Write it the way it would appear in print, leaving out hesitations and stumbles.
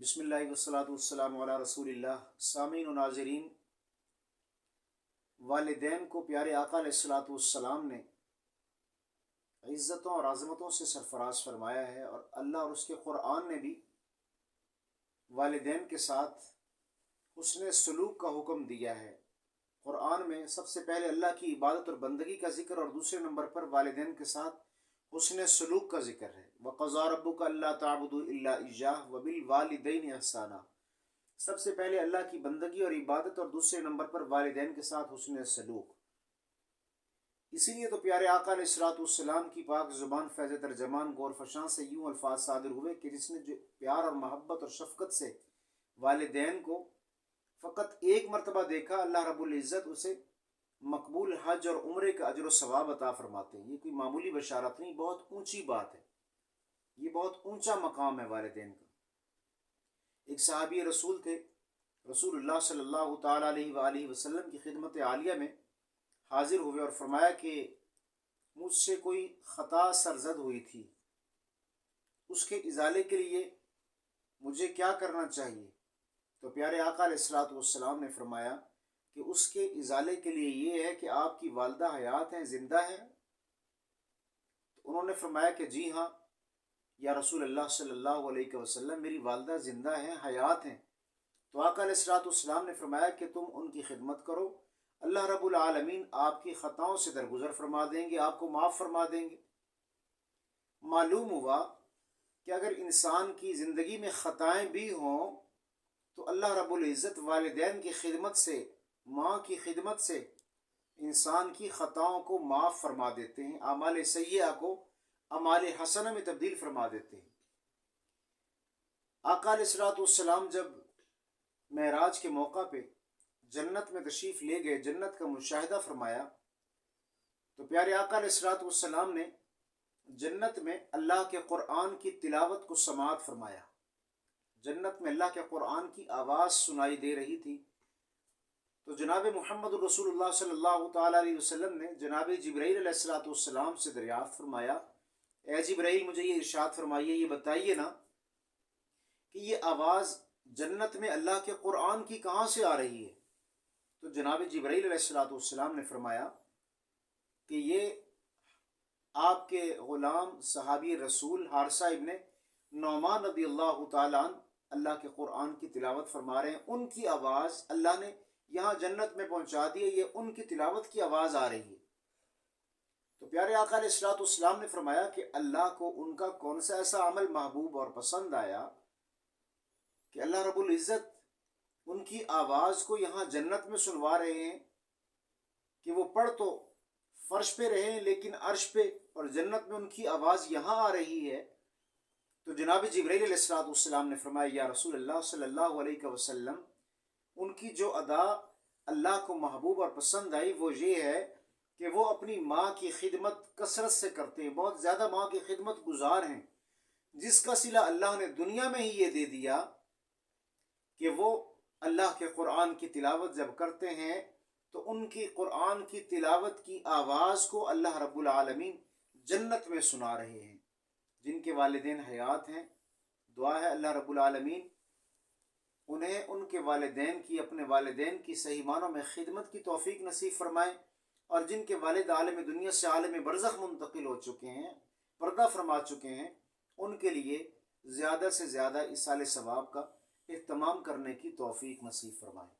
بسم اللہ والصلاۃ والسلام علی رسول اللہ۔ سامعین و ناظرین، والدین کو پیارے آقا علیہ الصلاۃ والسلام نے عزتوں اور عظمتوں سے سرفراز فرمایا ہے، اور اللہ اور اس کے قرآن نے بھی والدین کے ساتھ حسن سلوک کا حکم دیا ہے۔ قرآن میں سب سے پہلے اللہ کی عبادت اور بندگی کا ذکر، اور دوسرے نمبر پر والدین کے ساتھ حسن سلوک کا ذکر ہے۔ وَقَضَىٰ رَبُّكَ أَلَّا تَعْبُدُوا إِلَّا إِيَّاهُ وَبِالْوَالِدَيْنِ إِحْسَانًا۔ سب سے پہلے اللہ کی بندگی اور عبادت، اور دوسرے نمبر پر والدین کے ساتھ حسن سلوک۔ اسی لیے تو پیارے آقا علیہ الصلوۃ والسلام کی پاک زبان فیض ترجمان گور فشاں سے یوں الفاظ صادر ہوئے کہ جس نے جو پیار اور محبت اور شفقت سے والدین کو فقط ایک مرتبہ دیکھا، اللہ رب العزت اسے مقبول حج اور عمرے کا اجر و ثواب عطا فرماتے ہیں۔ یہ کوئی معمولی بشارت نہیں، بہت اونچی بات ہے، یہ بہت اونچا مقام ہے والدین کا۔ ایک صحابی رسول تھے، رسول اللہ صلی اللہ تعالیٰ علیہ وآلہ وسلم کی خدمت عالیہ میں حاضر ہوئے اور فرمایا کہ مجھ سے کوئی خطا سرزد ہوئی تھی، اس کے ازالے کے لیے مجھے کیا کرنا چاہیے؟ تو پیارے آقا علیہ الصلوۃ والسلام نے فرمایا کہ اس کے ازالے کے لیے یہ ہے کہ آپ کی والدہ حیات ہیں، زندہ ہیں؟ تو انہوں نے فرمایا کہ جی ہاں یا رسول اللہ صلی اللہ علیہ وسلم، میری والدہ زندہ ہیں، حیات ہیں۔ تو آقا علیہ الصلوۃ والسلام نے فرمایا کہ تم ان کی خدمت کرو، اللہ رب العالمین آپ کی خطاؤں سے درگزر فرما دیں گے، آپ کو معاف فرما دیں گے۔ معلوم ہوا کہ اگر انسان کی زندگی میں خطائیں بھی ہوں تو اللہ رب العزت والدین کی خدمت سے، ماں کی خدمت سے انسان کی خطاؤں کو معاف فرما دیتے ہیں، اعمال سیئہ کو اعمال حسنہ میں تبدیل فرما دیتے ہیں۔ آقا علیہ الصلوۃ والسلام جب معراج کے موقع پہ جنت میں تشریف لے گئے، جنت کا مشاہدہ فرمایا، تو پیارے آقا علیہ الصلوۃ والسلام نے جنت میں اللہ کے قرآن کی تلاوت کو سماعت فرمایا۔ جنت میں اللہ کے قرآن کی آواز سنائی دے رہی تھی، تو جناب محمد الرسول اللہ صلی اللہ تعالیٰ علیہ وسلم نے جناب جبرائیل علیہ الصلوۃ والسلام سے دریافت فرمایا، اے جبرائیل مجھے یہ ارشاد فرمائیے، یہ بتائیے نا کہ یہ آواز جنت میں اللہ کے قرآن کی کہاں سے آ رہی ہے؟ تو جناب جبرائیل علیہ الصلوۃ والسلام نے فرمایا کہ یہ آپ کے غلام صحابی رسول حارثہ ابن نعمان رضی اللہ تعالیٰ عنہ اللہ کے قرآن کی تلاوت فرما رہے ہیں، ان کی آواز اللہ نے یہاں جنت میں پہنچا دی ہے، یہ ان کی تلاوت کی آواز آ رہی ہے۔ تو پیارے آقا علیہ الصلوۃ والسلام نے فرمایا کہ اللہ کو ان کا کون سا ایسا عمل محبوب اور پسند آیا کہ اللہ رب العزت ان کی آواز کو یہاں جنت میں سنوا رہے ہیں، کہ وہ پڑھ تو فرش پہ رہیں لیکن عرش پہ، اور جنت میں ان کی آواز یہاں آ رہی ہے۔ تو جناب جبرائیل علیہ الصلوۃ والسلام نے فرمایا یا رسول اللہ صلی اللہ علیہ وسلم، ان کی جو ادا اللہ کو محبوب اور پسند آئی وہ یہ ہے کہ وہ اپنی ماں کی خدمت کثرت سے کرتے ہیں، بہت زیادہ ماں کی خدمت گزار ہیں، جس کا صلہ اللہ نے دنیا میں ہی یہ دے دیا کہ وہ اللہ کے قرآن کی تلاوت جب کرتے ہیں تو ان کی قرآن کی تلاوت کی آواز کو اللہ رب العالمین جنت میں سنا رہے ہیں۔ جن کے والدین حیات ہیں، دعا ہے اللہ رب العالمین انہیں ان کے والدین کی، اپنے والدین کی صحیح معنوں میں خدمت کی توفیق نصیب فرمائیں، اور جن کے والد عالم دنیا سے عالم برزخ منتقل ہو چکے ہیں، پردہ فرما چکے ہیں، ان کے لیے زیادہ سے زیادہ ایصال ثواب کا اہتمام کرنے کی توفیق نصیب فرمائیں۔